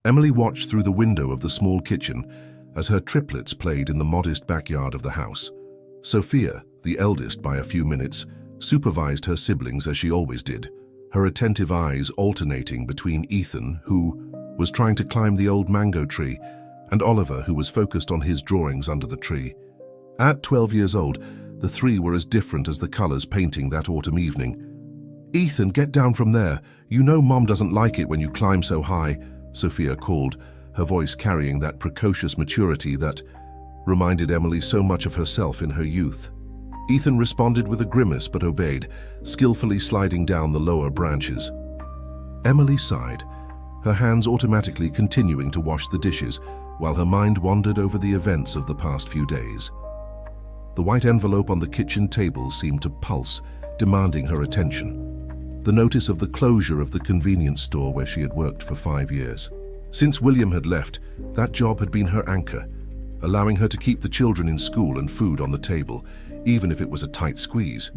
Emily watched through the window of the small kitchen as her triplets played in the modest backyard of the house. Sophia, the eldest by a few minutes, supervised her siblings as she always did, her attentive eyes alternating between Ethan, who was trying to climb the old mango tree, and Oliver, who was focused on his drawings under the tree. At 12 years old, the three were as different as the colors painting that autumn evening. "Ethan, get down from there. You know Mom doesn't like it when you climb so high," Sophia called, her voice carrying that precocious maturity that reminded Emily so much of herself in her youth. Ethan responded with a grimace but obeyed, skillfully sliding down the lower branches. Emily sighed, her hands automatically continuing to wash the dishes while her mind wandered over the events of the past few days. The white envelope on the kitchen table seemed to pulse, demanding her attention. The notice of the closure of the convenience store where she had worked for 5 years. Since William had left, that job had been her anchor, allowing her to keep the children in school and food on the table, even if it was a tight squeeze.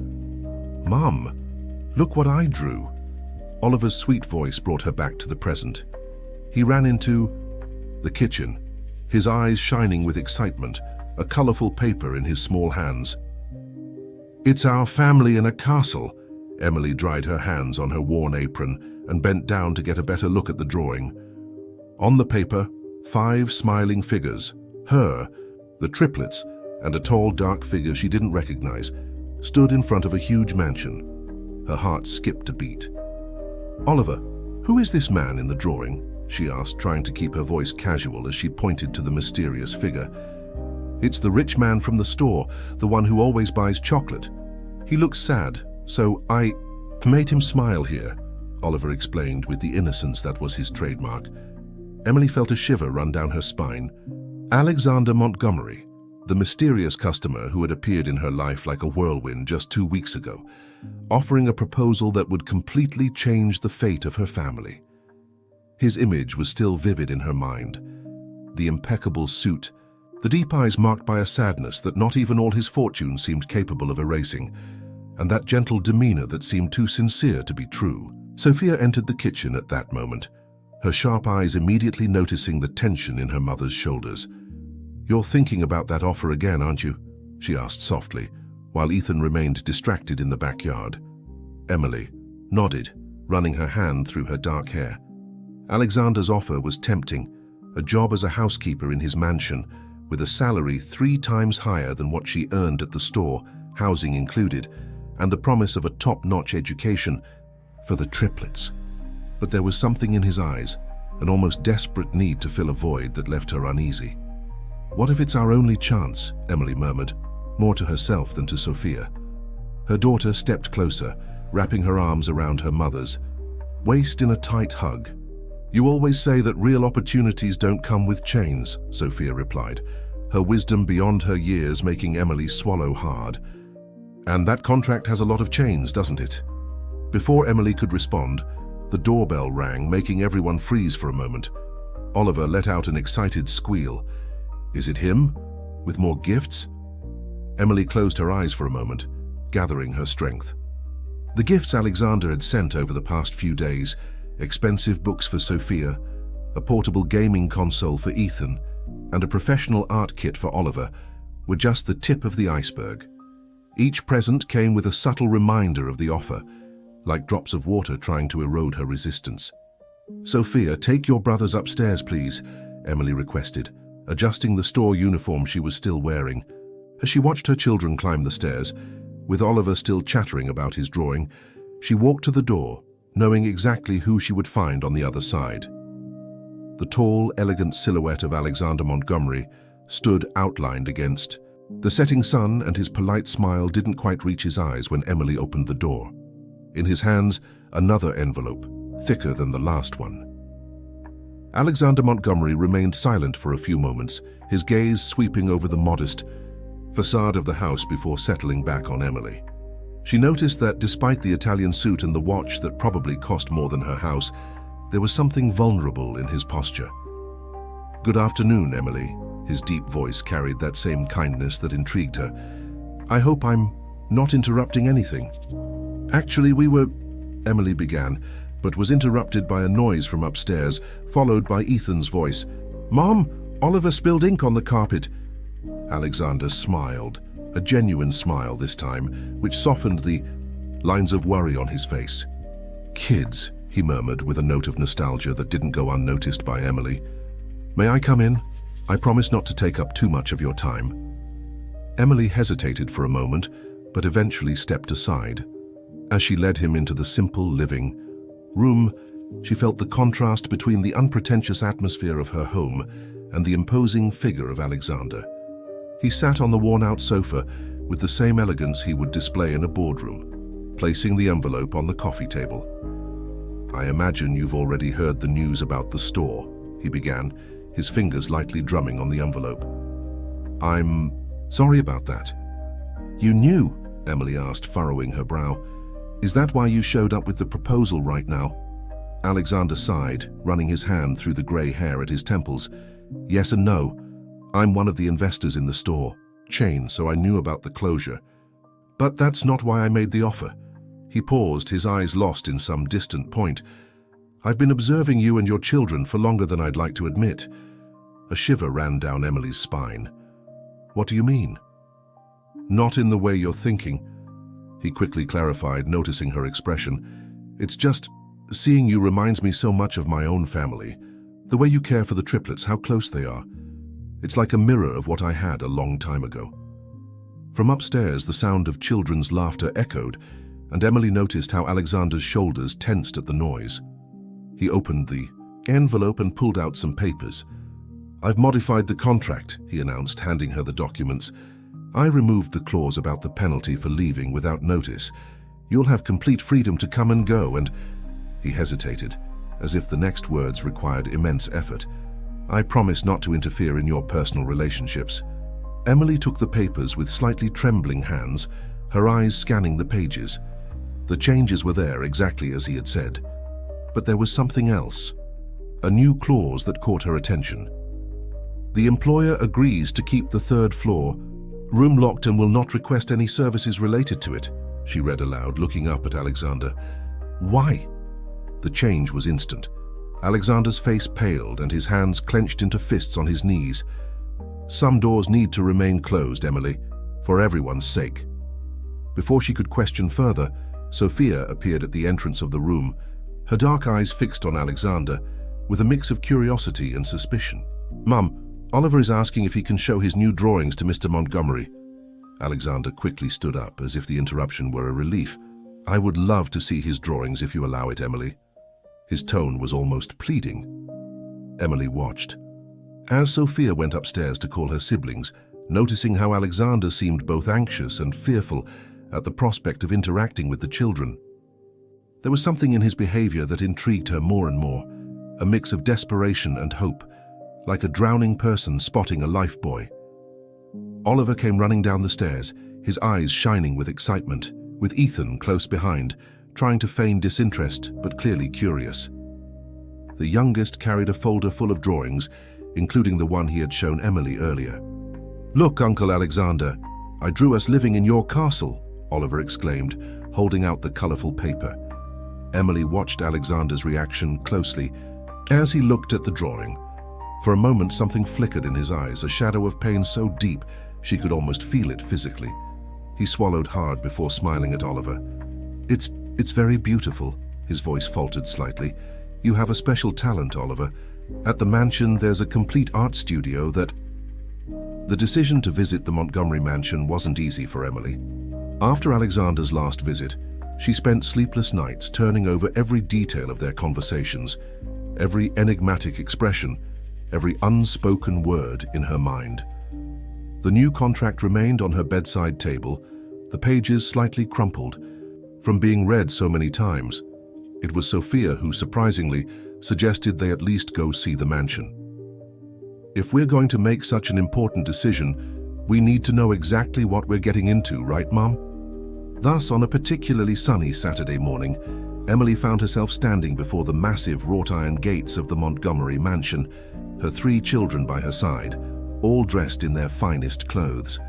"Mum, look what I drew." Oliver's sweet voice brought her back to the present. He ran into the kitchen, his eyes shining with excitement, a colorful paper in his small hands. "It's our family in a castle." Emily dried her hands on her worn apron and bent down to get a better look at the drawing. On the paper, 5 smiling figures, her, the triplets, and a tall, dark figure she didn't recognize, stood in front of a huge mansion. Her heart skipped a beat. "Oliver, who is this man in the drawing?" she asked, trying to keep her voice casual as she pointed to the mysterious figure. "It's the rich man from the store, the one who always buys chocolate. He looks sad, so I made him smile here," Oliver explained with the innocence that was his trademark. Emily felt a shiver run down her spine. Alexander Montgomery, the mysterious customer who had appeared in her life like a whirlwind just 2 weeks ago, offering a proposal that would completely change the fate of her family. His image was still vivid in her mind. The impeccable suit, the deep eyes marked by a sadness that not even all his fortune seemed capable of erasing, and that gentle demeanor that seemed too sincere to be true. Sophia entered the kitchen at that moment, her sharp eyes immediately noticing the tension in her mother's shoulders. "You're thinking about that offer again, aren't you?" she asked softly, while Ethan remained distracted in the backyard. Emily nodded, running her hand through her dark hair. Alexander's offer was tempting, a job as a housekeeper in his mansion, with a salary 3 times higher than what she earned at the store, housing included, and the promise of a top-notch education for the triplets. But there was something in his eyes, an almost desperate need to fill a void that left her uneasy. "What if it's our only chance?" Emily murmured, more to herself than to Sophia. Her daughter stepped closer, wrapping her arms around her mother's waist in a tight hug. "You always say that real opportunities don't come with chains," Sophia replied, her wisdom beyond her years making Emily swallow hard. "And that contract has a lot of chains, doesn't it?" Before Emily could respond, the doorbell rang, making everyone freeze for a moment. Oliver let out an excited squeal. "Is it him? With more gifts?" Emily closed her eyes for a moment, gathering her strength. The gifts Alexander had sent over the past few days, expensive books for Sophia, a portable gaming console for Ethan, and a professional art kit for Oliver, were just the tip of the iceberg. Each present came with a subtle reminder of the offer, like drops of water trying to erode her resistance. "Sophia, take your brothers upstairs, please," Emily requested, adjusting the store uniform she was still wearing. As she watched her children climb the stairs, with Oliver still chattering about his drawing, she walked to the door, knowing exactly who she would find on the other side. The tall, elegant silhouette of Alexander Montgomery stood outlined against the setting sun, and his polite smile didn't quite reach his eyes when Emily opened the door. In his hands, another envelope, thicker than the last one. Alexander Montgomery remained silent for a few moments, his gaze sweeping over the modest facade of the house before settling back on Emily. She noticed that despite the Italian suit and the watch that probably cost more than her house, there was something vulnerable in his posture. "Good afternoon, Emily." His deep voice carried that same kindness that intrigued her. "I hope I'm not interrupting anything." "Actually, we were..." Emily began, but was interrupted by a noise from upstairs, followed by Ethan's voice. "Mom, Oliver spilled ink on the carpet." Alexander smiled, a genuine smile this time, which softened the lines of worry on his face. "Kids," he murmured with a note of nostalgia that didn't go unnoticed by Emily. "May I come in? I promise not to take up too much of your time." Emily hesitated for a moment, but eventually stepped aside. As she led him into the simple living room, she felt the contrast between the unpretentious atmosphere of her home and the imposing figure of Alexander. He sat on the worn-out sofa with the same elegance he would display in a boardroom, placing the envelope on the coffee table. "I imagine you've already heard the news about the store," he began, his fingers lightly drumming on the envelope. "I'm sorry about that." "You knew?" Emily asked, furrowing her brow. "Is that why you showed up with the proposal right now?" Alexander sighed, running his hand through the grey hair at his temples. "Yes and no. I'm one of the investors in the store chain, so I knew about the closure. But that's not why I made the offer." He paused, his eyes lost in some distant point. "I've been observing you and your children for longer than I'd like to admit." A shiver ran down Emily's spine. "What do you mean?" "Not in the way you're thinking," he quickly clarified, noticing her expression. "It's just, seeing you reminds me so much of my own family. The way you care for the triplets, how close they are. It's like a mirror of what I had a long time ago." From upstairs, the sound of children's laughter echoed, and Emily noticed how Alexander's shoulders tensed at the noise. He opened the envelope and pulled out some papers. "I've modified the contract," he announced, handing her the documents. "I removed the clause about the penalty for leaving without notice. You'll have complete freedom to come and go and—" He hesitated, as if the next words required immense effort. "I promise not to interfere in your personal relationships." Emily took the papers with slightly trembling hands, her eyes scanning the pages. The changes were there exactly as he had said. But there was something else, a new clause that caught her attention. "The employer agrees to keep the third floor room locked and will not request any services related to it," she read aloud, looking up at Alexander. "Why?" The change was instant. Alexander's face paled and his hands clenched into fists on his knees. "Some doors need to remain closed, Emily, for everyone's sake." Before she could question further, Sophia appeared at the entrance of the room, her dark eyes fixed on Alexander, with a mix of curiosity and suspicion. "Mum, Oliver is asking if he can show his new drawings to Mr. Montgomery." Alexander quickly stood up, as if the interruption were a relief. "I would love to see his drawings if you allow it, Emily." His tone was almost pleading. Emily watched. As Sophia went upstairs to call her siblings, noticing how Alexander seemed both anxious and fearful at the prospect of interacting with the children. There was something in his behavior that intrigued her more and more, a mix of desperation and hope, like a drowning person spotting a lifebuoy. Oliver came running down the stairs, his eyes shining with excitement, with Ethan close behind, trying to feign disinterest but clearly curious. The youngest carried a folder full of drawings, including the one he had shown Emily earlier. "Look, Uncle Alexander, I drew us living in your castle," Oliver exclaimed, holding out the colorful paper. Emily watched Alexander's reaction closely as he looked at the drawing. For a moment, something flickered in his eyes, a shadow of pain so deep she could almost feel it physically. He swallowed hard before smiling at Oliver. It's very beautiful," his voice faltered slightly. "You have a special talent, Oliver. At the mansion, there's a complete art studio that—" The decision to visit the Montgomery mansion wasn't easy for Emily. After Alexander's last visit, she spent sleepless nights turning over every detail of their conversations, every enigmatic expression, every unspoken word in her mind. The new contract remained on her bedside table, the pages slightly crumpled, from being read so many times. It was Sophia who, surprisingly, suggested they at least go see the mansion. "If we're going to make such an important decision, we need to know exactly what we're getting into, right, Mom?" Thus, on a particularly sunny Saturday morning, Emily found herself standing before the massive wrought-iron gates of the Montgomery mansion, her 3 children by her side, all dressed in their finest clothes.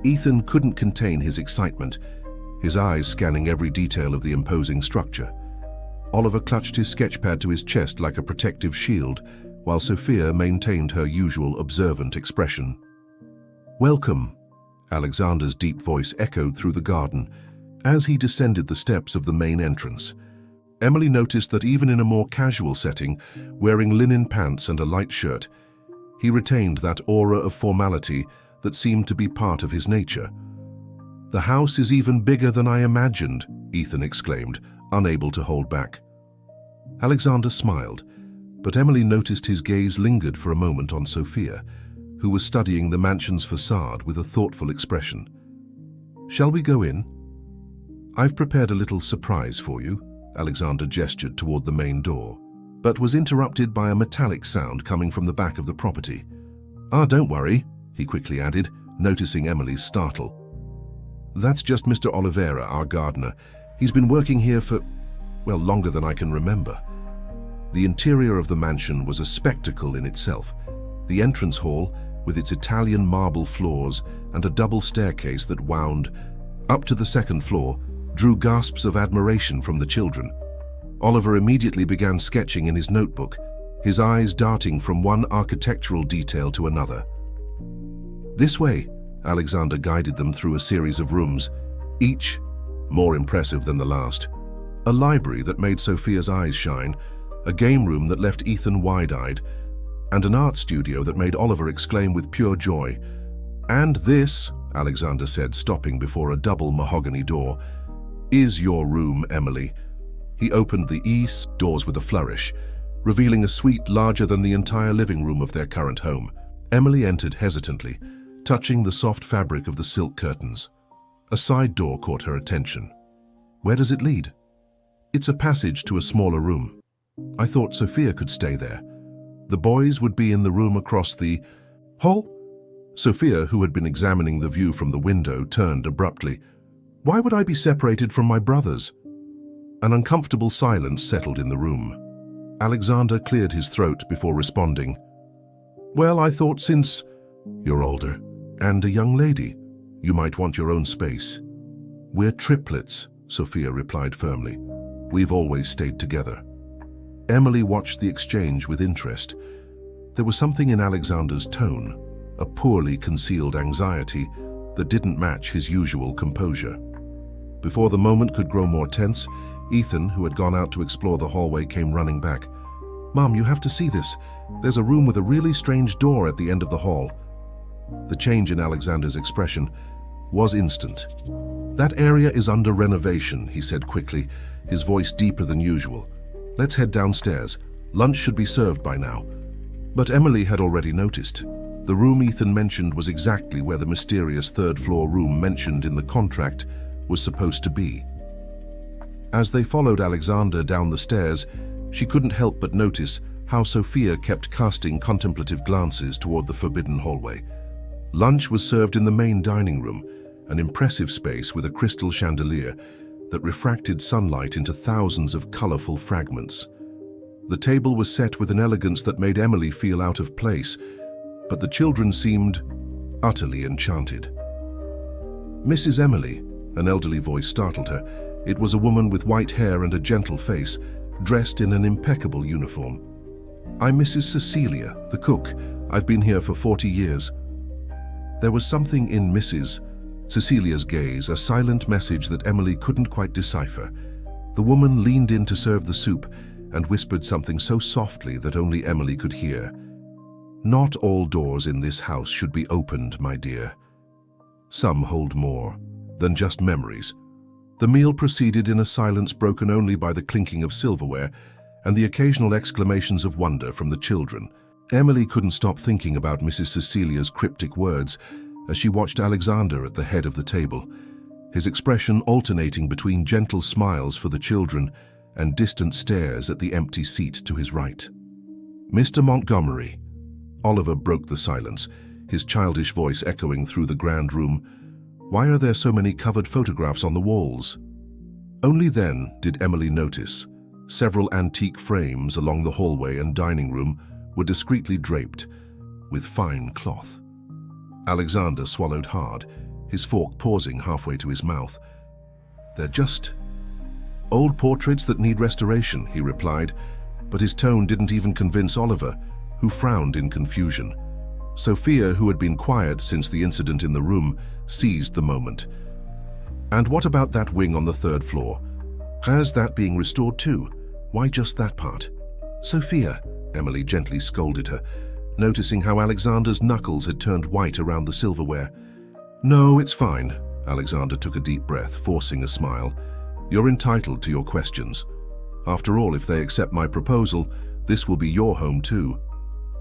Ethan couldn't contain his excitement, his eyes scanning every detail of the imposing structure. Oliver clutched his sketchpad to his chest like a protective shield, while Sophia maintained her usual observant expression. "Welcome," Alexander's deep voice echoed through the garden as he descended the steps of the main entrance. Emily noticed that even in a more casual setting, wearing linen pants and a light shirt, he retained that aura of formality that seemed to be part of his nature. "The house is even bigger than I imagined," Ethan exclaimed, unable to hold back. Alexander smiled, but Emily noticed his gaze lingered for a moment on Sophia, who was studying the mansion's facade with a thoughtful expression. "Shall we go in? I've prepared a little surprise for you," Alexander gestured toward the main door, but was interrupted by a metallic sound coming from the back of the property. "Ah, don't worry," he quickly added, noticing Emily's startle. "That's just Mr. Oliveira, our gardener. He's been working here for, well, longer than I can remember." The interior of the mansion was a spectacle in itself. The entrance hall, with its Italian marble floors and a double staircase that wound up to the second floor, drew gasps of admiration from the children. Oliver immediately began sketching in his notebook, his eyes darting from one architectural detail to another. "This way," Alexander guided them through a series of rooms, each more impressive than the last. A library that made Sophia's eyes shine, a game room that left Ethan wide-eyed, and an art studio that made Oliver exclaim with pure joy. "And this," Alexander said, stopping before a double mahogany door, "is your room, Emily." He opened the east doors with a flourish, revealing a suite larger than the entire living room of their current home. Emily entered hesitantly, touching the soft fabric of the silk curtains. A side door caught her attention. "Where does it lead?" "It's a passage to a smaller room. I thought Sophia could stay there. The boys would be in the room across the hall." Sophia, who had been examining the view from the window, turned abruptly. "Why would I be separated from my brothers?" An uncomfortable silence settled in the room. Alexander cleared his throat before responding. "Well, I thought since you're older and a young lady, you might want your own space." "We're triplets," Sophia replied firmly. "We've always stayed together." Emily watched the exchange with interest. There was something in Alexander's tone, a poorly concealed anxiety that didn't match his usual composure. Before the moment could grow more tense, Ethan, who had gone out to explore the hallway, came running back. "Mom, you have to see this. There's a room with a really strange door at the end of the hall." The change in Alexander's expression was instant. "That area is under renovation," he said quickly, his voice deeper than usual. "Let's head downstairs. Lunch should be served by now." But Emily had already noticed. The room Ethan mentioned was exactly where the mysterious third-floor room mentioned in the contract was supposed to be. As they followed Alexander down the stairs, she couldn't help but notice how Sophia kept casting contemplative glances toward the forbidden hallway. Lunch was served in the main dining room, an impressive space with a crystal chandelier that refracted sunlight into thousands of colorful fragments. The table was set with an elegance that made Emily feel out of place, but the children seemed utterly enchanted. "Mrs. Emily," an elderly voice startled her. It was a woman with white hair and a gentle face, dressed in an impeccable uniform. "I'm Mrs. Cecilia, the cook. I've been here for 40 years. There was something in Mrs. Cecilia's gaze, a silent message that Emily couldn't quite decipher. The woman leaned in to serve the soup and whispered something so softly that only Emily could hear. "Not all doors in this house should be opened, my dear. Some hold more than just memories." The meal proceeded in a silence broken only by the clinking of silverware and the occasional exclamations of wonder from the children. Emily couldn't stop thinking about Mrs. Cecilia's cryptic words as she watched Alexander at the head of the table, his expression alternating between gentle smiles for the children and distant stares at the empty seat to his right. "Mr. Montgomery." Oliver broke the silence, his childish voice echoing through the grand room. "Why are there so many covered photographs on the walls?" Only then did Emily notice several antique frames along the hallway and dining room were discreetly draped with fine cloth. Alexander swallowed hard, his fork pausing halfway to his mouth. "They're just Old portraits that need restoration, he replied, but his tone didn't even convince Oliver, who frowned in confusion. Sophia, who had been quiet since the incident in the room, seized the moment. And what about that wing on the third floor? How's that being restored too? Why just that part? Sophia, Emily gently scolded her, noticing how Alexander's knuckles had turned white around the silverware. No, it's fine. Alexander took a deep breath, forcing a smile. You're entitled to your questions. After all, if they accept my proposal, this will be your home too.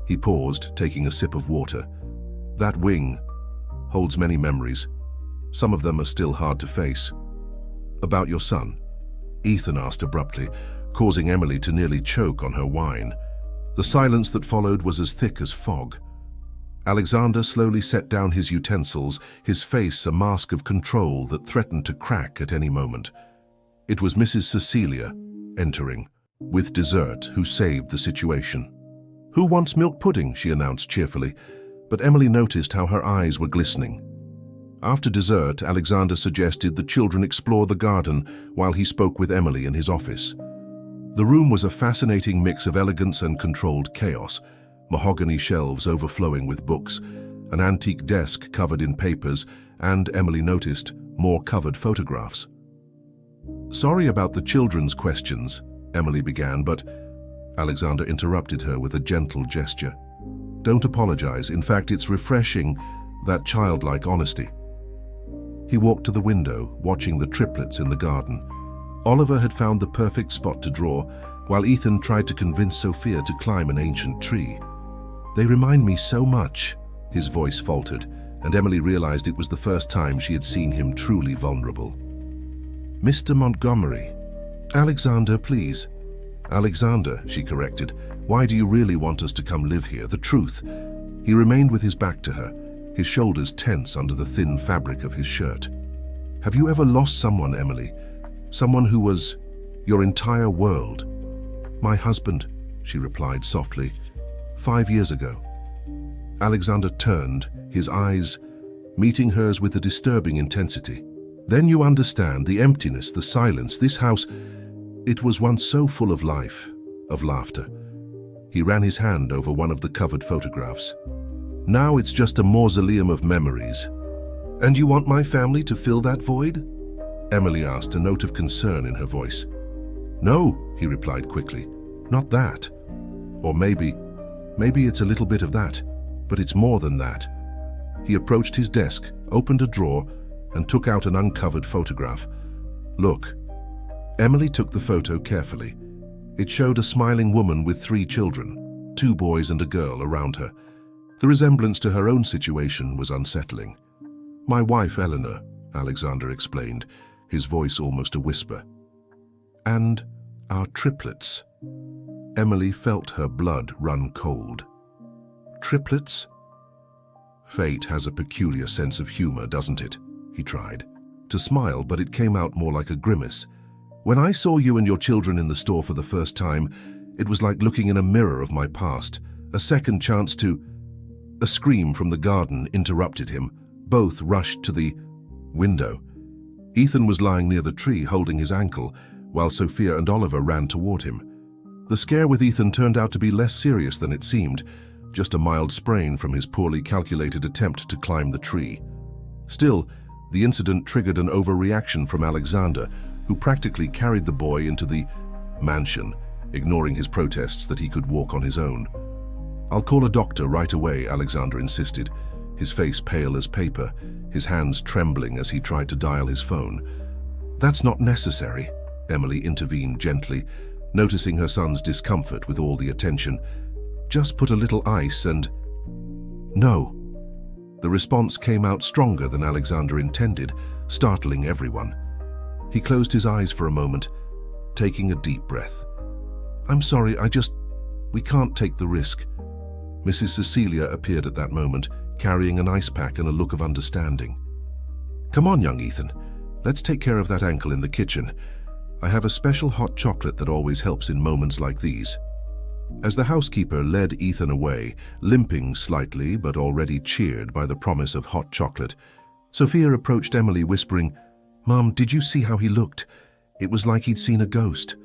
He paused, taking a sip of water. That wing holds many memories. Some of them are still hard to face. About your son? Ethan asked abruptly, causing Emily to nearly choke on her wine. The silence that followed was as thick as fog. Alexander slowly set down his utensils, his face a mask of control that threatened to crack at any moment. It was Mrs. Cecilia, entering, with dessert, who saved the situation. "Who wants milk pudding?" she announced cheerfully, but Emily noticed how her eyes were glistening. After dessert, Alexander suggested the children explore the garden while he spoke with Emily in his office. The room was a fascinating mix of elegance and controlled chaos, mahogany shelves overflowing with books, an antique desk covered in papers, and, Emily noticed, more covered photographs. "Sorry about the children's questions," Emily began, but Alexander interrupted her with a gentle gesture. "Don't apologize. In fact, it's refreshing, that childlike honesty." He walked to the window, watching the triplets in the garden. Oliver had found the perfect spot to draw, while Ethan tried to convince Sophia to climb an ancient tree. "They remind me so much," his voice faltered, and Emily realized it was the first time she had seen him truly vulnerable. "Mr. Montgomery." "Alexander, please." "Alexander," she corrected. "Why do you really want us to come live here? The truth." He remained with his back to her, his shoulders tense under the thin fabric of his shirt. "Have you ever lost someone, Emily? Someone who was your entire world?" "My husband," she replied softly. 5 years ago." Alexander turned, his eyes meeting hers with a disturbing intensity. "Then you understand the emptiness, the silence. This house, it was once so full of life, of laughter." He ran his hand over one of the covered photographs. "Now it's just a mausoleum of memories." "And you want my family to fill that void?" Emily asked, a note of concern in her voice. "No," he replied quickly. "Not that. Or maybe it's a little bit of that, but it's more than that." He approached his desk, opened a drawer, and took out an uncovered photograph. "Look." Emily took the photo carefully. It showed a smiling woman with 3 children, 2 boys and a girl around her. The resemblance to her own situation was unsettling. "My wife, Eleanor," Alexander explained, his voice almost a whisper. "And our triplets." Emily felt her blood run cold. "Triplets?" "Fate has a peculiar sense of humor, doesn't it?" He tried to smile, but it came out more like a grimace. "When I saw you and your children in the store for the first time, it was like looking in a mirror of my past, a second chance to—" A scream from the garden interrupted him. Both rushed to the window. Ethan was lying near the tree, holding his ankle, while Sophia and Oliver ran toward him. The scare with Ethan turned out to be less serious than it seemed, just a mild sprain from his poorly calculated attempt to climb the tree. Still, the incident triggered an overreaction from Alexander, who practically carried the boy into the mansion, ignoring his protests that he could walk on his own. "I'll call a doctor right away," Alexander insisted, his face pale as paper, his hands trembling as he tried to dial his phone. "That's not necessary," Emily intervened gently, noticing her son's discomfort with all the attention. "Just put a little ice and—" "No." The response came out stronger than Alexander intended, startling everyone. He closed his eyes for a moment, taking a deep breath. "I'm sorry, we can't take the risk." Mrs. Cecilia appeared at that moment, carrying an ice pack and a look of understanding. "Come on, young Ethan. Let's take care of that ankle in the kitchen. I have a special hot chocolate that always helps in moments like these." As the housekeeper led Ethan away, limping slightly but already cheered by the promise of hot chocolate, Sophia approached Emily whispering, "Mom, did you see how he looked? It was like he'd seen a ghost.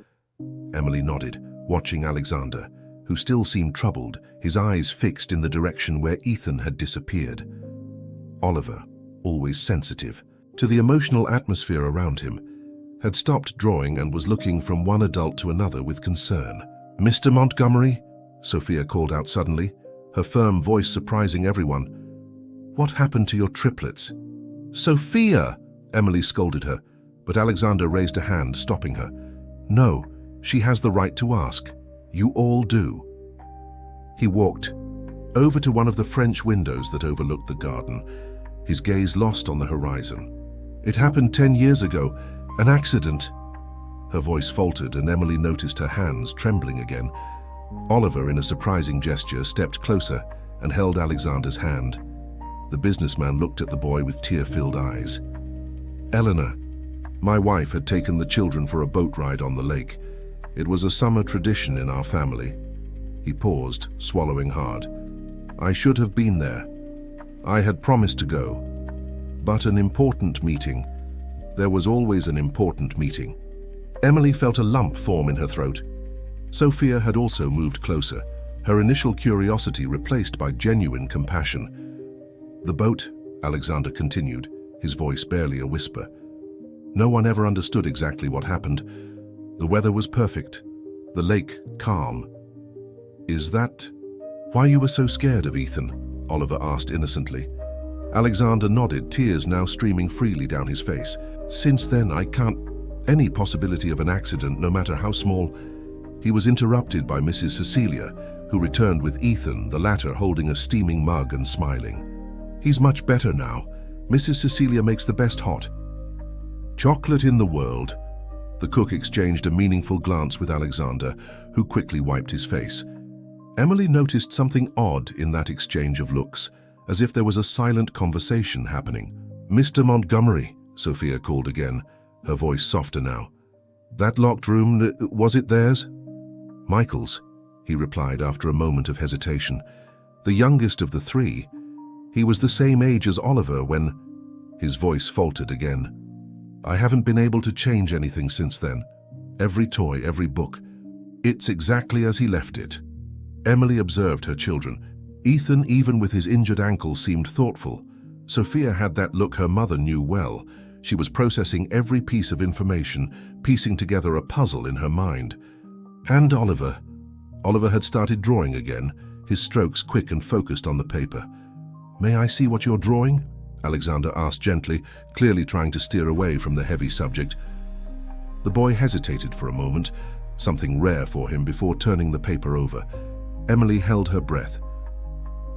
Emily nodded, watching Alexander, who still seemed troubled, his eyes fixed in the direction where Ethan had disappeared. Oliver, always sensitive to the emotional atmosphere around him, had stopped drawing and was looking from one adult to another with concern. "Mr. Montgomery?" Sophia called out suddenly, her firm voice surprising everyone. "What happened to your triplets?" "Sophia!" Emily scolded her, but Alexander raised a hand, stopping her. "No, she has the right to ask. You all do." He walked over to one of the French windows that overlooked the garden, his gaze lost on the horizon. "It happened 10 years ago, an accident." Her voice faltered and Emily noticed her hands trembling again. Oliver, in a surprising gesture, stepped closer and held Alexander's hand. The businessman looked at the boy with tear-filled eyes. "Eleanor, my wife, had taken the children for a boat ride on the lake. It was a summer tradition in our family." He paused, swallowing hard. "I should have been there. I had promised to go. But an important meeting. There was always an important meeting." Emily felt a lump form in her throat. Sophia had also moved closer, her initial curiosity replaced by genuine compassion. "The boat," Alexander continued, his voice barely a whisper. "No one ever understood exactly what happened. The weather was perfect, the lake calm." "Is that why you were so scared of Ethan?" Oliver asked innocently. Alexander nodded, tears now streaming freely down his face. "Since then, I can't. Any possibility of an accident, no matter how small." He was interrupted by Mrs. Cecilia, who returned with Ethan, the latter holding a steaming mug and smiling. "He's much better now. Mrs. Cecilia makes the best hot chocolate in the world." The cook exchanged a meaningful glance with Alexander, who quickly wiped his face. Emily noticed something odd in that exchange of looks, as if there was a silent conversation happening. "Mr. Montgomery," Sophia called again, her voice softer now. "That locked room, was it theirs?" "Michael's," he replied after a moment of hesitation. "The youngest of the three. He was the same age as Oliver when—" His voice faltered again. "I haven't been able to change anything since then. Every toy, every book. It's exactly as he left it." Emily observed her children. Ethan, even with his injured ankle, seemed thoughtful. Sophia had that look her mother knew well. She was processing every piece of information, piecing together a puzzle in her mind. And Oliver. Oliver had started drawing again, his strokes quick and focused on the paper. "May I see what you're drawing?" Alexander asked gently, clearly trying to steer away from the heavy subject. The boy hesitated for a moment, something rare for him, before turning the paper over. Emily held her breath.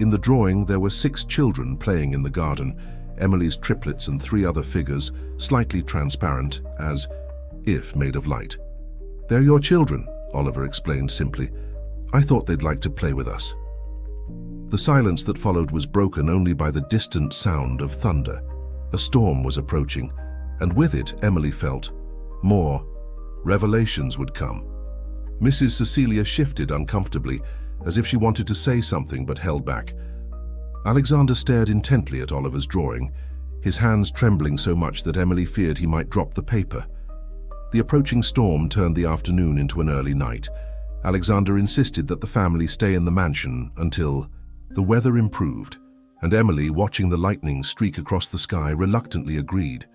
In the drawing, there were 6 children playing in the garden, Emily's triplets and 3 other figures, slightly transparent, as if made of light. "They're your children," Oliver explained simply. "I thought they'd like to play with us." The silence that followed was broken only by the distant sound of thunder. A storm was approaching, and with it, Emily felt, more revelations would come. Mrs. Cecilia shifted uncomfortably, as if she wanted to say something but held back. Alexander stared intently at Oliver's drawing, his hands trembling so much that Emily feared he might drop the paper. The approaching storm turned the afternoon into an early night. Alexander insisted that the family stay in the mansion until the weather improved, and Emily, watching the lightning streak across the sky, reluctantly agreed.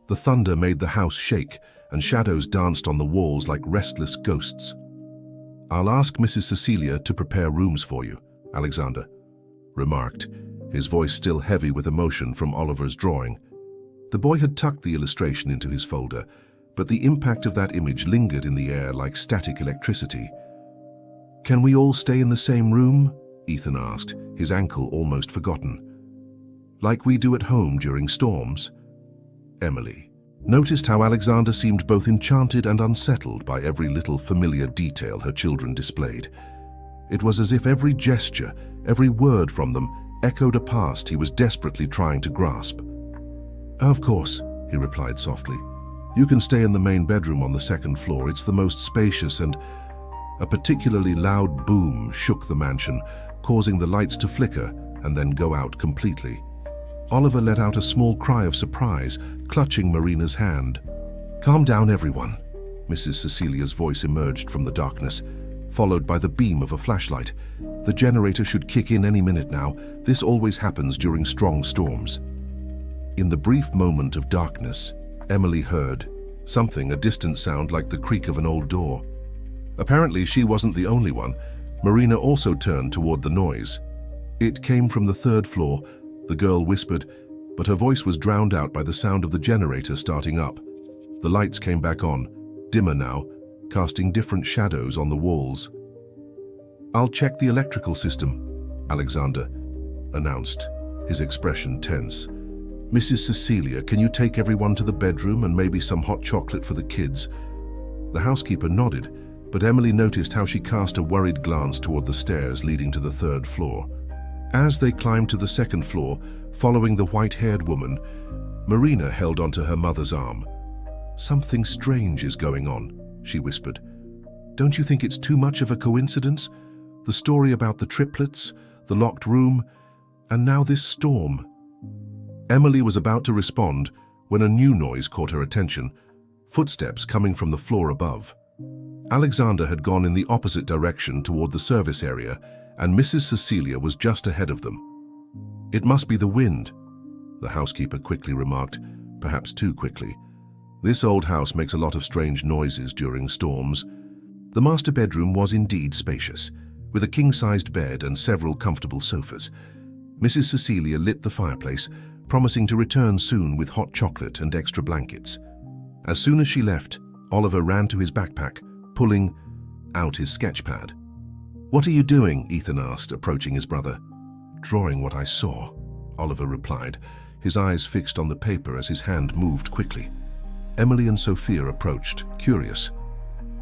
The thunder made the house shake, and shadows danced on the walls like restless ghosts. "I'll ask Mrs. Cecilia to prepare rooms for you," Alexander remarked, his voice still heavy with emotion from Oliver's drawing. The boy had tucked the illustration into his folder, but the impact of that image lingered in the air like static electricity. "Can we all stay in the same room?" Ethan asked, his ankle almost forgotten. "Like we do at home during storms?" Emily noticed how Alexander seemed both enchanted and unsettled by every little familiar detail her children displayed. It was as if every gesture, every word from them, echoed a past he was desperately trying to grasp. "Of course," he replied softly. "You can stay in the main bedroom on the 2nd floor. It's the most spacious," and a particularly loud boom shook the mansion, causing the lights to flicker and then go out completely. Oliver let out a small cry of surprise, clutching Marina's hand. "Calm down, everyone." Mrs. Cecilia's voice emerged from the darkness, followed by the beam of a flashlight. "The generator should kick in any minute now. This always happens during strong storms." In the brief moment of darkness, Emily heard something, a distant sound like the creak of an old door. Apparently, she wasn't the only one. Marina also turned toward the noise. "It came from the third floor," the girl whispered, but her voice was drowned out by the sound of the generator starting up. The lights came back on, dimmer now, casting different shadows on the walls. "I'll check the electrical system," Alexander announced, his expression tense. "Mrs. Cecilia, can you take everyone to the bedroom and maybe some hot chocolate for the kids?" The housekeeper nodded, but Emily noticed how she cast a worried glance toward the stairs leading to the third floor. As they climbed to the second floor, following the white-haired woman, Marina held onto her mother's arm. "Something strange is going on," she whispered. "Don't you think it's too much of a coincidence? The story about the triplets, the locked room, and now this storm." Emily was about to respond when a new noise caught her attention, footsteps coming from the floor above. Alexander had gone in the opposite direction toward the service area, and Mrs. Cecilia was just ahead of them. "It must be the wind," the housekeeper quickly remarked, perhaps too quickly. "This old house makes a lot of strange noises during storms." The master bedroom was indeed spacious, with a king-sized bed and several comfortable sofas. Mrs. Cecilia lit the fireplace, promising to return soon with hot chocolate and extra blankets. As soon as she left, Oliver ran to his backpack, pulling out his sketch pad. "What are you doing?" Ethan asked, approaching his brother. "Drawing what I saw," Oliver replied, his eyes fixed on the paper as his hand moved quickly. Emily and Sophia approached, curious.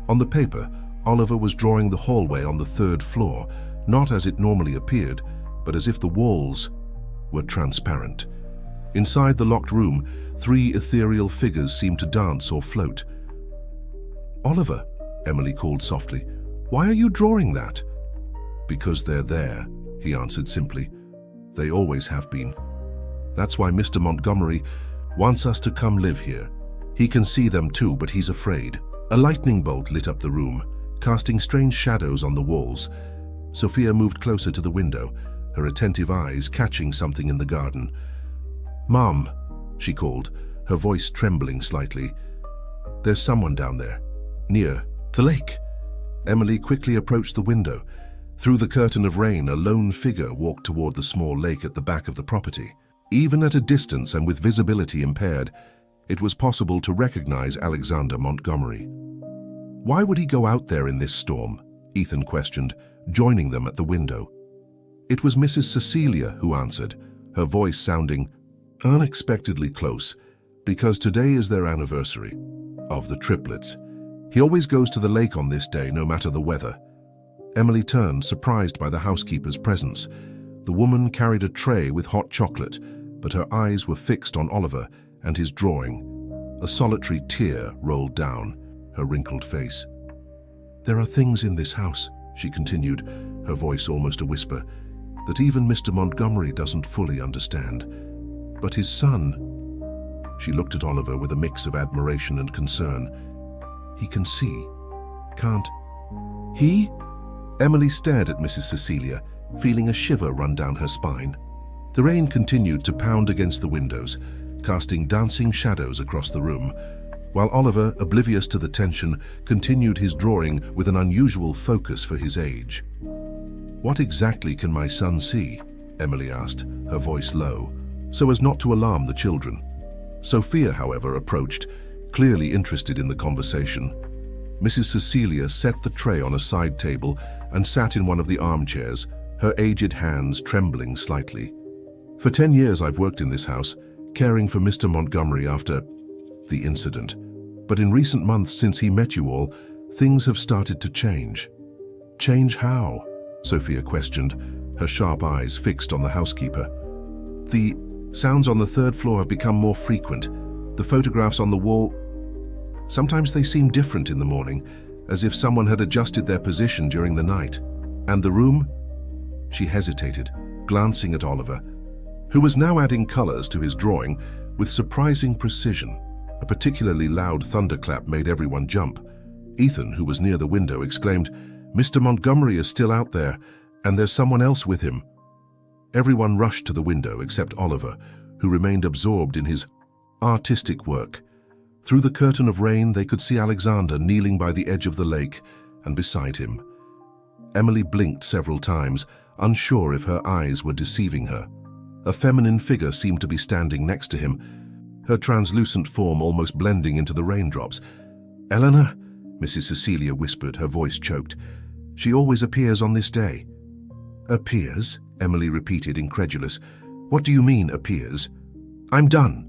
On the paper, Oliver was drawing the hallway on the third floor, not as it normally appeared, but as if the walls were transparent. Inside the locked room, 3 ethereal figures seemed to dance or float. "Oliver," Emily called softly, "why are you drawing that?" "Because they're there," he answered simply. "They always have been. That's why Mr. Montgomery wants us to come live here. He can see them too, but he's afraid." A lightning bolt lit up the room, casting strange shadows on the walls. Sophia moved closer to the window, her attentive eyes catching something in the garden. "Mom," she called, her voice trembling slightly. "There's someone down there, near the lake." Emily quickly approached the window. Through the curtain of rain, a lone figure walked toward the small lake at the back of the property. Even at a distance and with visibility impaired, it was possible to recognize Alexander Montgomery. "Why would he go out there in this storm?" Ethan questioned, joining them at the window. It was Mrs. Cecilia who answered, her voice sounding unexpectedly close, "Because today is their anniversary of the triplets. He always goes to the lake on this day, no matter the weather." Emily turned, surprised by the housekeeper's presence. The woman carried a tray with hot chocolate, but her eyes were fixed on Oliver and his drawing. A solitary tear rolled down her wrinkled face. "There are things in this house," she continued, her voice almost a whisper, "that even Mr. Montgomery doesn't fully understand. But his son—" She looked at Oliver with a mix of admiration and concern. "He can see, can't he?" Emily stared at Mrs. Cecilia, feeling a shiver run down her spine. The rain continued to pound against the windows, casting dancing shadows across the room, while Oliver, oblivious to the tension, continued his drawing with an unusual focus for his age. "What exactly can my son see?" Emily asked, her voice low, so as not to alarm the children. Sophia, however, approached, clearly interested in the conversation. Mrs. Cecilia set the tray on a side table and sat in one of the armchairs, her aged hands trembling slightly. "For 10 years I've worked in this house, caring for Mr. Montgomery after the incident. But in recent months, since he met you all, things have started to change." "Change how?" Sophia questioned, her sharp eyes fixed on the housekeeper. "The sounds on the third floor have become more frequent. The photographs on the wall, sometimes they seem different in the morning, as if someone had adjusted their position during the night. And the room?" She hesitated, glancing at Oliver, who was now adding colors to his drawing with surprising precision. A particularly loud thunderclap made everyone jump. Ethan, who was near the window, exclaimed, "Mr. Montgomery is still out there, and there's someone else with him." Everyone rushed to the window except Oliver, who remained absorbed in his artistic work. Through the curtain of rain, they could see Alexander kneeling by the edge of the lake and beside him. Emily blinked several times, unsure if her eyes were deceiving her. A feminine figure seemed to be standing next to him, her translucent form almost blending into the raindrops. "Eleanor?" Mrs. Cecilia whispered, her voice choked. "She always appears on this day." "Appears?" Emily repeated, incredulous. "What do you mean, appears?" "I'm done."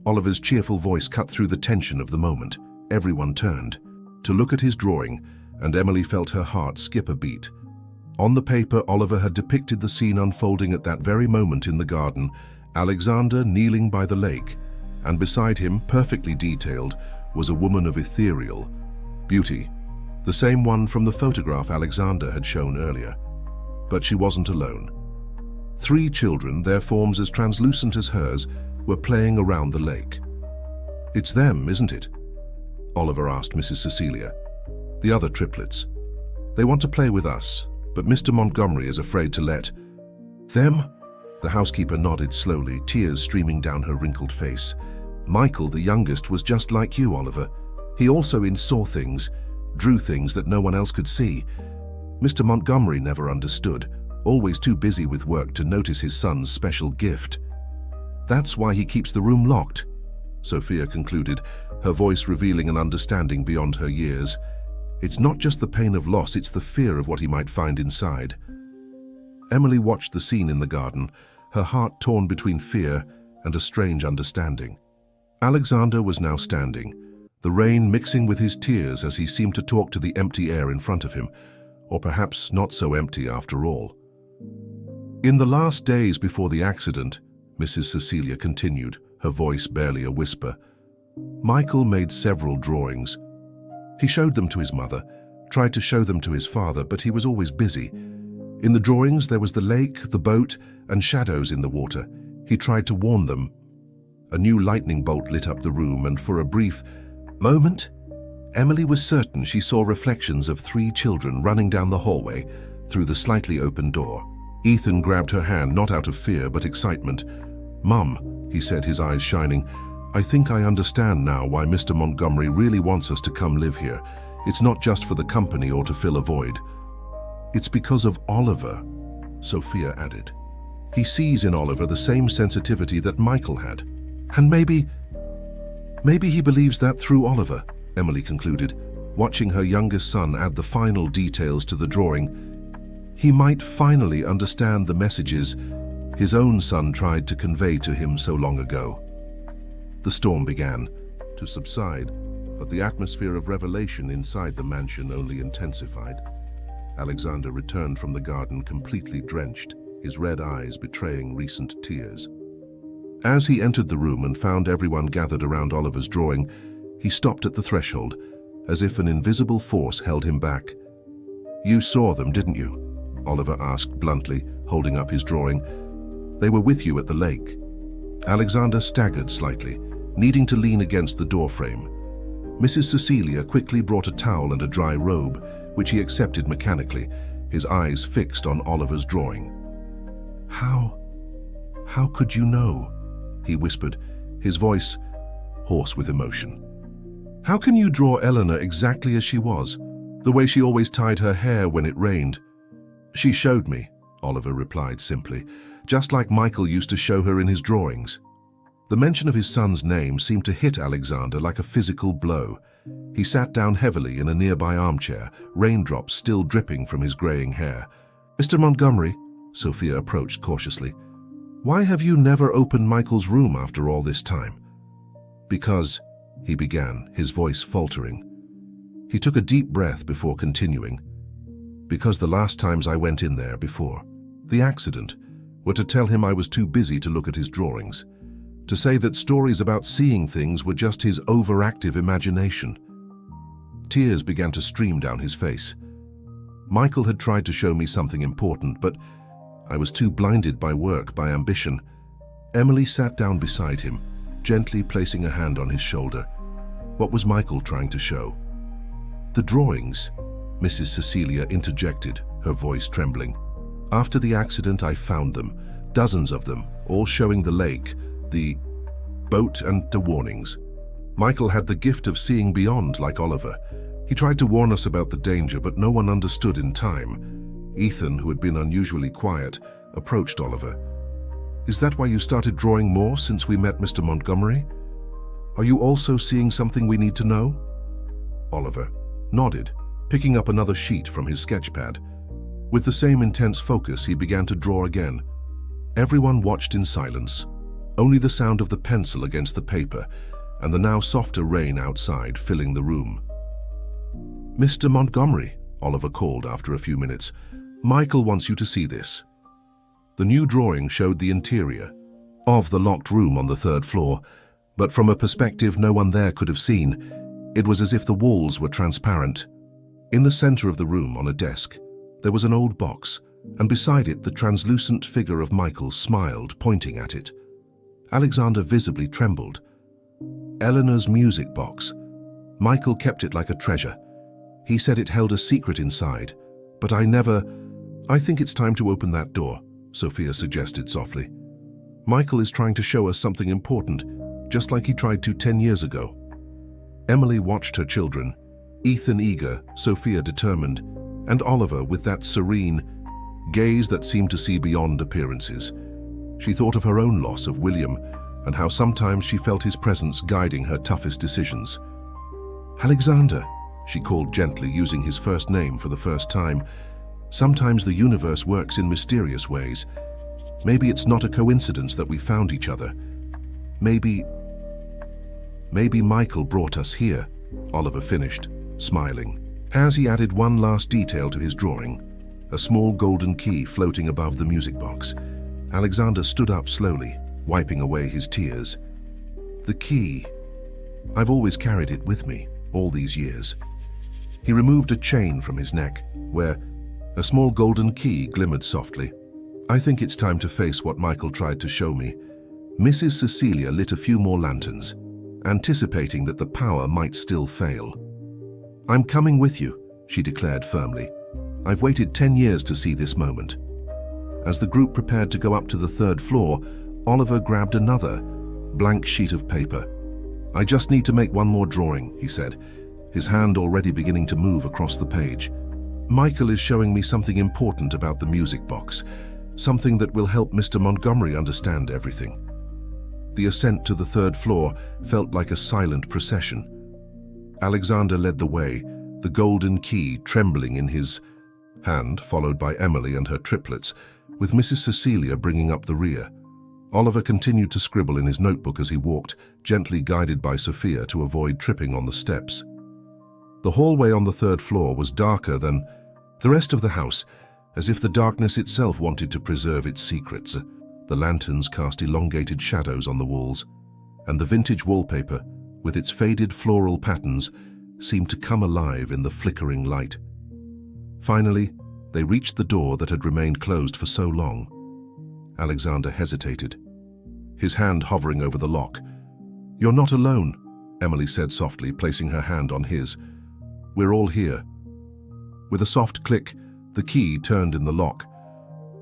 Oliver's cheerful voice cut through the tension of the moment. Everyone turned to look at his drawing, and Emily felt her heart skip a beat. On the paper, Oliver had depicted the scene unfolding at that very moment in the garden, Alexander kneeling by the lake, and beside him, perfectly detailed, was a woman of ethereal beauty, the same one from the photograph Alexander had shown earlier. But she wasn't alone. 3 children, their forms as translucent as hers, were playing around the lake. "It's them, isn't it?" Oliver asked Mrs. Cecilia. "The other triplets. They want to play with us, but Mr. Montgomery is afraid to let them." The housekeeper nodded slowly, tears streaming down her wrinkled face. "Michael, the youngest, was just like you, Oliver. He also saw things, drew things that no one else could see. Mr. Montgomery never understood, always too busy with work to notice his son's special gift. That's why he keeps the room locked," Sophia concluded, her voice revealing an understanding beyond her years. "It's not just the pain of loss, it's the fear of what he might find inside." Emily watched the scene in the garden, her heart torn between fear and a strange understanding. Alexander was now standing, the rain mixing with his tears as he seemed to talk to the empty air in front of him, or perhaps not so empty after all. "In the last days before the accident," Mrs. Cecilia continued, her voice barely a whisper, "Michael made several drawings. He showed them to his mother, tried to show them to his father, but he was always busy. In the drawings there was the lake, the boat, and shadows in the water. He tried to warn them." A new lightning bolt lit up the room, and for a brief moment, Emily was certain she saw reflections of 3 children running down the hallway through the slightly open door. Ethan grabbed her hand, not out of fear but excitement. "Mum," he said, his eyes shining, "I think I understand now why Mr. Montgomery really wants us to come live here. It's not just for the company or to fill a void. It's because of Oliver," Sophia added. "He sees in Oliver the same sensitivity that Michael had. And maybe he believes that through Oliver," Emily concluded, watching her youngest son add the final details to the drawing. "He might finally understand the messages his own son tried to convey to him so long ago." The storm began to subside, but the atmosphere of revelation inside the mansion only intensified. Alexander returned from the garden completely drenched, his red eyes betraying recent tears. As he entered the room and found everyone gathered around Oliver's drawing, he stopped at the threshold, as if an invisible force held him back. "You saw them, didn't you?" Oliver asked bluntly, holding up his drawing. "They were with you at the lake." Alexander staggered slightly, needing to lean against the doorframe. Mrs. Cecilia quickly brought a towel and a dry robe, which he accepted mechanically, his eyes fixed on Oliver's drawing. How could you know?" he whispered, his voice hoarse with emotion. "How can you draw Eleanor exactly as she was, the way she always tied her hair when it rained?" "She showed me," Oliver replied simply, "just like Michael used to show her in his drawings." The mention of his son's name seemed to hit Alexander like a physical blow. He sat down heavily in a nearby armchair, raindrops still dripping from his graying hair. "Mr. Montgomery," Sophia approached cautiously, "why have you never opened Michael's room after all this time?" "Because," he began, his voice faltering. He took a deep breath before continuing. "Because the last times I went in there before the accident were to tell him I was too busy to look at his drawings, to say that stories about seeing things were just his overactive imagination." Tears began to stream down his face. "Michael had tried to show me something important, but I was too blinded by work, by ambition." Emily sat down beside him, gently placing a hand on his shoulder. What was Michael trying to show? The drawings, Mrs. Cecilia interjected, her voice trembling. After the accident, I found them, dozens of them, all showing the lake, the boat and the warnings. Michael had the gift of seeing beyond, like Oliver. He tried to warn us about the danger, but no one understood in time. Ethan, who had been unusually quiet, approached Oliver. Is that why you started drawing more since we met Mr. Montgomery? Are you also seeing something we need to know? Oliver nodded, picking up another sheet from his sketchpad. With the same intense focus, he began to draw again. Everyone watched in silence, only the sound of the pencil against the paper and the now softer rain outside filling the room. Mr. Montgomery, Oliver called after a few minutes. Michael wants you to see this. The new drawing showed the interior of the locked room on the third floor, but from a perspective no one there could have seen. It was as if the walls were transparent. In the center of the room, on a desk, there was an old box, and beside it the translucent figure of Michael smiled, pointing at it. Alexander visibly trembled. Eleanor's music box. Michael kept it like a treasure. He said it held a secret inside, but I think it's time to open that door, Sophia suggested softly. Michael is trying to show us something important, just like he tried to 10 years ago. Emily watched her children, Ethan eager, Sophia determined, and Oliver with that serene gaze that seemed to see beyond appearances. She thought of her own loss of William and how sometimes she felt his presence guiding her toughest decisions. Alexander, she called gently, using his first name for the first time. Sometimes the universe works in mysterious ways. Maybe it's not a coincidence that we found each other. Maybe Michael brought us here, Oliver finished, smiling. As he added one last detail to his drawing, a small golden key floating above the music box. Alexander stood up slowly, wiping away his tears. The key. I've always carried it with me, all these years. He removed a chain from his neck, where a small golden key glimmered softly. I think it's time to face what Michael tried to show me. Mrs. Cecilia lit a few more lanterns, anticipating that the power might still fail. I'm coming with you, she declared firmly. I've waited 10 years to see this moment. As the group prepared to go up to the third floor, Oliver grabbed another blank sheet of paper. I just need to make one more drawing, he said, his hand already beginning to move across the page. Michael is showing me something important about the music box, something that will help Mr. Montgomery understand everything. The ascent to the third floor felt like a silent procession. Alexander led the way, the golden key trembling in his hand, followed by Emily and her triplets, with Mrs. Cecilia bringing up the rear. Oliver continued to scribble in his notebook as he walked, gently guided by Sophia to avoid tripping on the steps. The hallway on the third floor was darker than the rest of the house, as if the darkness itself wanted to preserve its secrets. The lanterns cast elongated shadows on the walls, and the vintage wallpaper, with its faded floral patterns, seemed to come alive in the flickering light. Finally, they reached the door that had remained closed for so long. Alexander hesitated, his hand hovering over the lock. You're not alone, Emily said softly, placing her hand on his. We're all here. With a soft click, the key turned in the lock.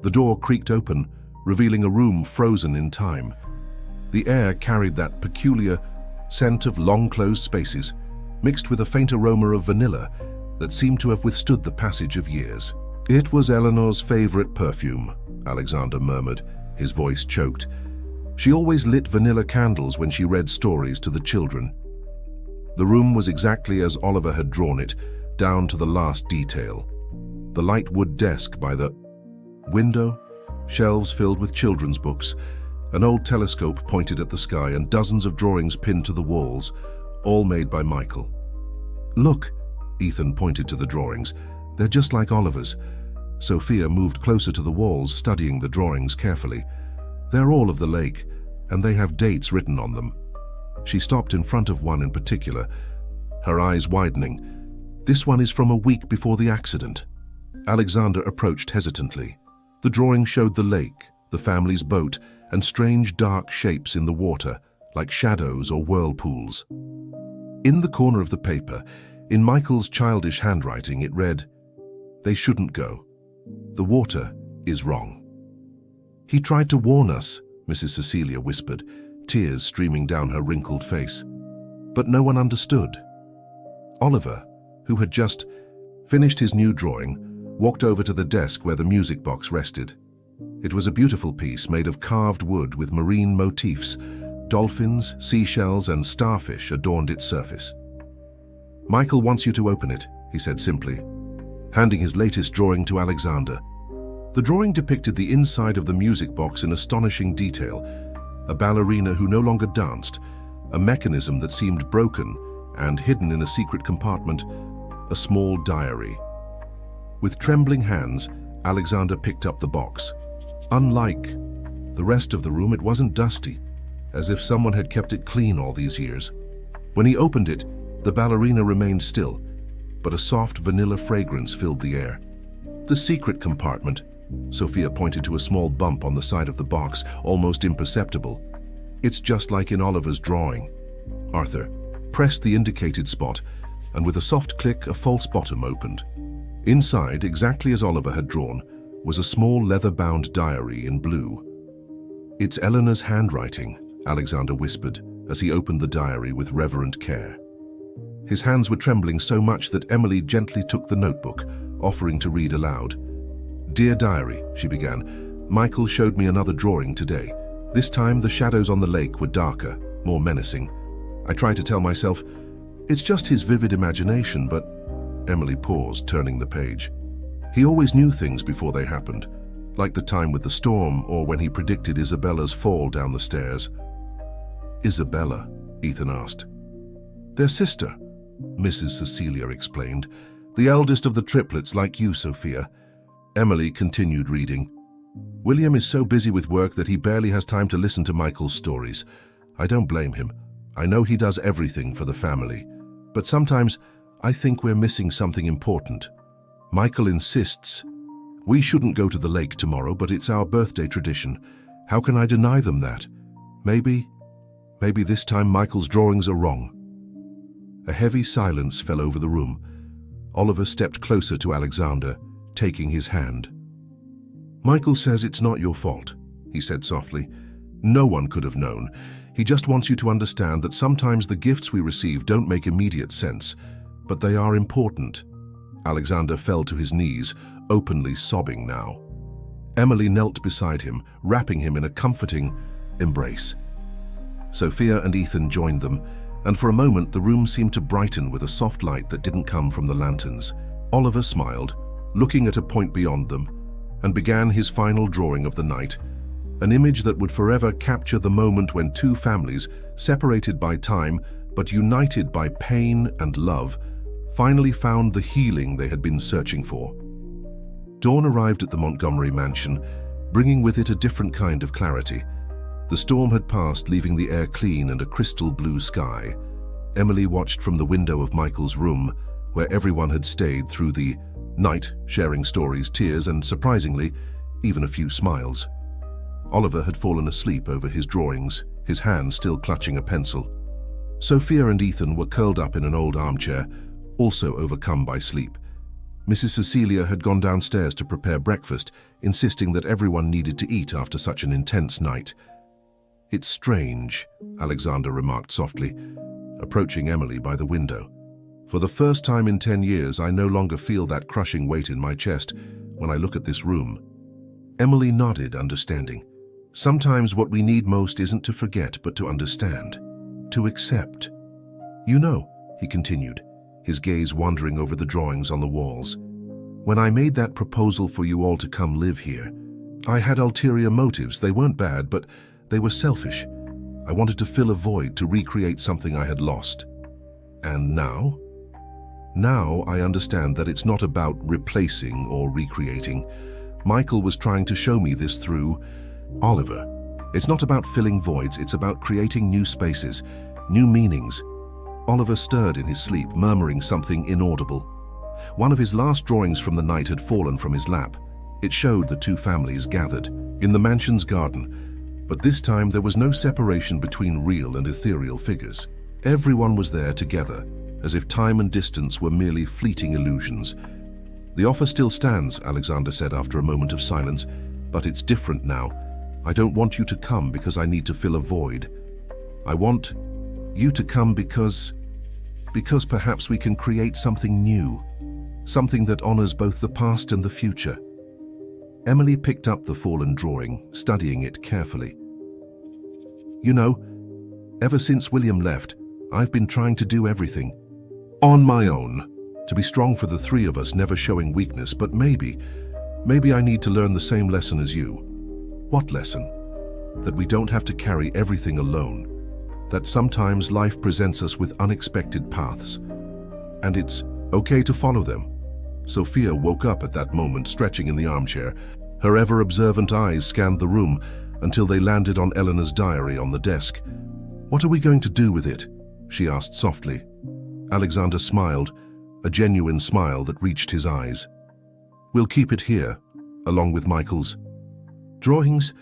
The door creaked open, revealing a room frozen in time. The air carried that peculiar scent of long-closed spaces, mixed with a faint aroma of vanilla that seemed to have withstood the passage of years. It was Eleanor's favorite perfume, Alexander murmured, his voice choked. She always lit vanilla candles when she read stories to the children. The room was exactly as Oliver had drawn it, down to the last detail. The light wood desk by the window, shelves filled with children's books, an old telescope pointed at the sky, and dozens of drawings pinned to the walls, all made by Michael. Look, Ethan pointed to the drawings. They're just like Oliver's. Sophia moved closer to the walls, studying the drawings carefully. They're all of the lake, and they have dates written on them. She stopped in front of one in particular, her eyes widening. This one is from a week before the accident. Alexander approached hesitantly. The drawing showed the lake, the family's boat, and strange dark shapes in the water, like shadows or whirlpools. In the corner of the paper, in Michael's childish handwriting, it read, "They shouldn't go. The water is wrong." "He tried to warn us," Mrs. Cecilia whispered, tears streaming down her wrinkled face. But no one understood. Oliver, who had just finished his new drawing, walked over to the desk where the music box rested. It was a beautiful piece made of carved wood with marine motifs. Dolphins, seashells, and starfish adorned its surface. "Michael wants you to open it," he said simply, handing his latest drawing to Alexander. The drawing depicted the inside of the music box in astonishing detail: a ballerina who no longer danced, a mechanism that seemed broken, and hidden in a secret compartment, a small diary. With trembling hands, Alexander picked up the box. Unlike the rest of the room, it wasn't dusty, as if someone had kept it clean all these years. When he opened it, the ballerina remained still, but a soft vanilla fragrance filled the air. "The secret compartment," Sophia pointed to a small bump on the side of the box, almost imperceptible. "It's just like in Oliver's drawing." Arthur pressed the indicated spot, and with a soft click, a false bottom opened. Inside, exactly as Oliver had drawn, was a small leather-bound diary in blue. "It's Eleanor's handwriting," Alexander whispered as he opened the diary with reverent care. His hands were trembling so much that Emily gently took the notebook, offering to read aloud. "Dear Diary," she began, "Michael showed me another drawing today. This time the shadows on the lake were darker, more menacing. I tried to tell myself, it's just his vivid imagination, but..." Emily paused, turning the page. "He always knew things before they happened, like the time with the storm or when he predicted Isabella's fall down the stairs." "Isabella?" Ethan asked. "Their sister," Mrs. Cecilia explained. "The eldest of the triplets, like you, Sophia." Emily continued reading. "William is so busy with work that he barely has time to listen to Michael's stories. I don't blame him. I know he does everything for the family. But sometimes I think we're missing something important. Michael insists. We shouldn't go to the lake tomorrow, but it's our birthday tradition. How can I deny them that? Maybe this time Michael's drawings are wrong." A heavy silence fell over the room. Oliver stepped closer to Alexander, taking his hand. "Michael says it's not your fault," he said softly. "No one could have known. He just wants you to understand that sometimes the gifts we receive don't make immediate sense, but they are important." Alexander fell to his knees, openly sobbing now. Emily knelt beside him, wrapping him in a comforting embrace. Sophia and Ethan joined them, and for a moment the room seemed to brighten with a soft light that didn't come from the lanterns. Oliver smiled, looking at a point beyond them, and began his final drawing of the night, an image that would forever capture the moment when two families, separated by time but united by pain and love, finally found the healing they had been searching for. Dawn arrived at the Montgomery mansion, bringing with it a different kind of clarity. The storm had passed, leaving the air clean and a crystal blue sky. Emily watched from the window of Michael's room, where everyone had stayed through the night, sharing stories, tears, and, surprisingly, even a few smiles. Oliver had fallen asleep over his drawings, his hand still clutching a pencil. Sophia and Ethan were curled up in an old armchair, also overcome by sleep. Mrs. Cecilia had gone downstairs to prepare breakfast, insisting that everyone needed to eat after such an intense night. "It's strange," Alexander remarked softly, approaching Emily by the window. "For the first time in 10 years, I no longer feel that crushing weight in my chest when I look at this room." Emily nodded, understanding. "Sometimes what we need most isn't to forget, but to understand, to accept. You know," he continued, his gaze wandering over the drawings on the walls, "when I made that proposal for you all to come live here, I had ulterior motives. They weren't bad, but they were selfish. I wanted to fill a void, to recreate something I had lost. And now? Now I understand that it's not about replacing or recreating. Michael was trying to show me this through Oliver. It's not about filling voids, it's about creating new spaces, new meanings." Oliver stirred in his sleep, murmuring something inaudible. One of his last drawings from the night had fallen from his lap. It showed the two families gathered in the mansion's garden, But this time there was no separation between real and ethereal figures. Everyone was there together, as if time and distance were merely fleeting illusions. "The offer still stands," Alexander said after a moment of silence, "but it's different now. I don't want you to come because I need to fill a void. I want you to come because perhaps we can create something new, something that honors both the past and the future." Emily picked up the fallen drawing, studying it carefully. "You know, ever since William left, I've been trying to do everything on my own, to be strong for the three of us, never showing weakness, but maybe I need to learn the same lesson as you." "What lesson?" "That we don't have to carry everything alone. That sometimes life presents us with unexpected paths, and it's okay to follow them." Sophia woke up at that moment, stretching in the armchair. Her ever-observant eyes scanned the room until they landed on Eleanor's diary on the desk. "What are we going to do with it?" she asked softly. Alexander smiled, a genuine smile that reached his eyes. "We'll keep it here, along with Michael's drawings.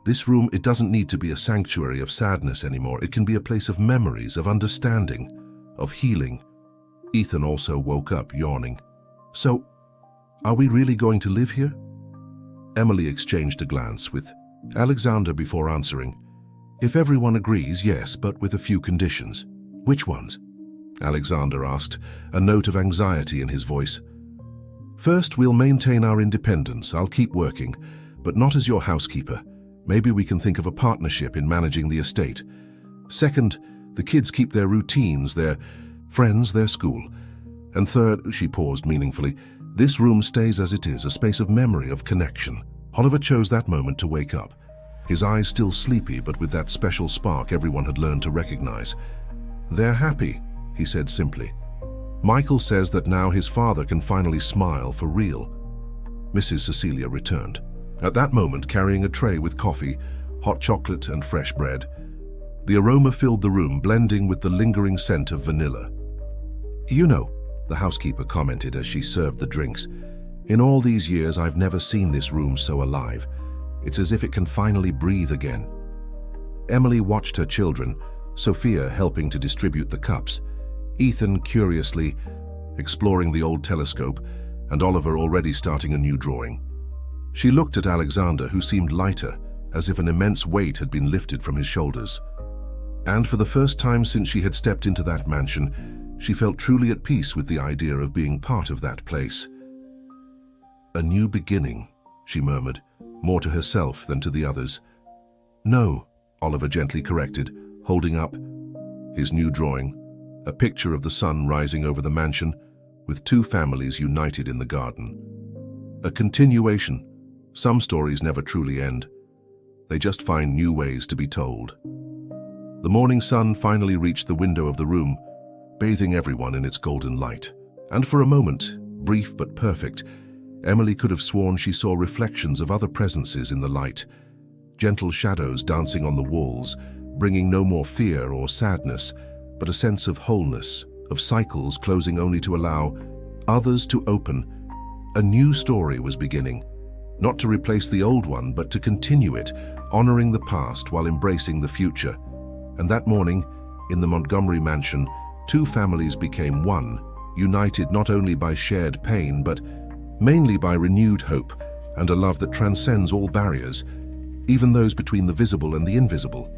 This room, it doesn't need to be a sanctuary of sadness anymore. It can be a place of memories, of understanding, of healing." Ethan also woke up, yawning. "So, are we really going to live here?" Emily exchanged a glance with Alexander before answering. "If everyone agrees, yes, but with a few conditions." "Which ones?" Alexander asked, a note of anxiety in his voice. "First, we'll maintain our independence. I'll keep working, but not as your housekeeper. Maybe we can think of a partnership in managing the estate. Second, the kids keep their routines, their friends, their school. And third," she paused meaningfully, "this room stays as it is, a space of memory, of connection." Oliver chose that moment to wake up, his eyes still sleepy, but with that special spark everyone had learned to recognize. "They're happy," he said simply. "Michael says that now his father can finally smile for real." Mrs. Cecilia returned, at that moment carrying a tray with coffee, hot chocolate and fresh bread. The aroma filled the room, blending with the lingering scent of vanilla. "You know," the housekeeper commented as she served the drinks, "in all these years I've never seen this room so alive. It's as if it can finally breathe again." Emily watched her children, Sophia helping to distribute the cups, Ethan curiously exploring the old telescope, and Oliver already starting a new drawing. She looked at Alexander, who seemed lighter, as if an immense weight had been lifted from his shoulders. And for the first time since she had stepped into that mansion, she felt truly at peace with the idea of being part of that place. "A new beginning," she murmured, more to herself than to the others. "No," Oliver gently corrected, holding up his new drawing, a picture of the sun rising over the mansion, with two families united in the garden. A continuation. Some stories never truly end. They just find new ways to be told. The morning sun finally reached the window of the room, bathing everyone in its golden light. And for a moment, brief but perfect, Emily could have sworn she saw reflections of other presences in the light, gentle shadows dancing on the walls, bringing no more fear or sadness, but a sense of wholeness, of cycles closing only to allow others to open. A new story was beginning, not to replace the old one, but to continue it, honoring the past while embracing the future. And that morning, in the Montgomery mansion, two families became one, united not only by shared pain, but mainly by renewed hope and a love that transcends all barriers, even those between the visible and the invisible.